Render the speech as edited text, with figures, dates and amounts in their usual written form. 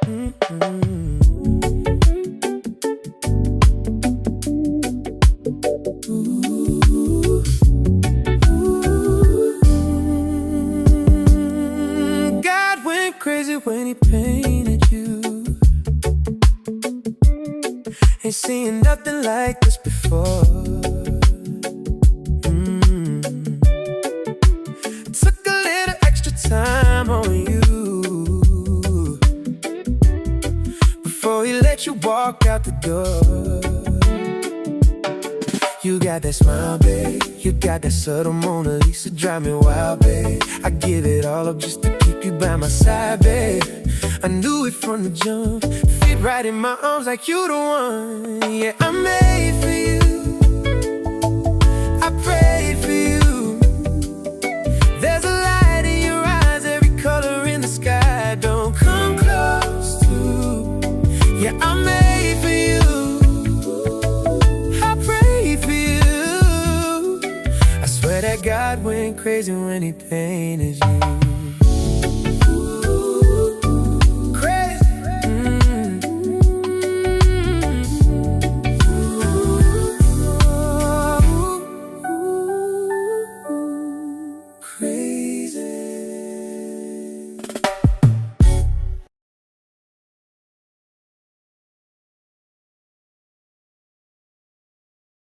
God went crazy when he painted you. Ain't seen nothing like this before. Took a little extra time on you before he let you walk out the door. You got that smile, babe. You got that subtle Mona Lisa, drive me wild, babe. I give it all up just to keep you by my side, babe. I knew it from the jump. Fit right in my arms like you the one. Yeah, I'm made for you. I prayed for you. There's a light in your eyes, every color in the sky. Don't come close to. Yeah, I'm made for you. I pray for you. I swear that God went crazy when he painted you.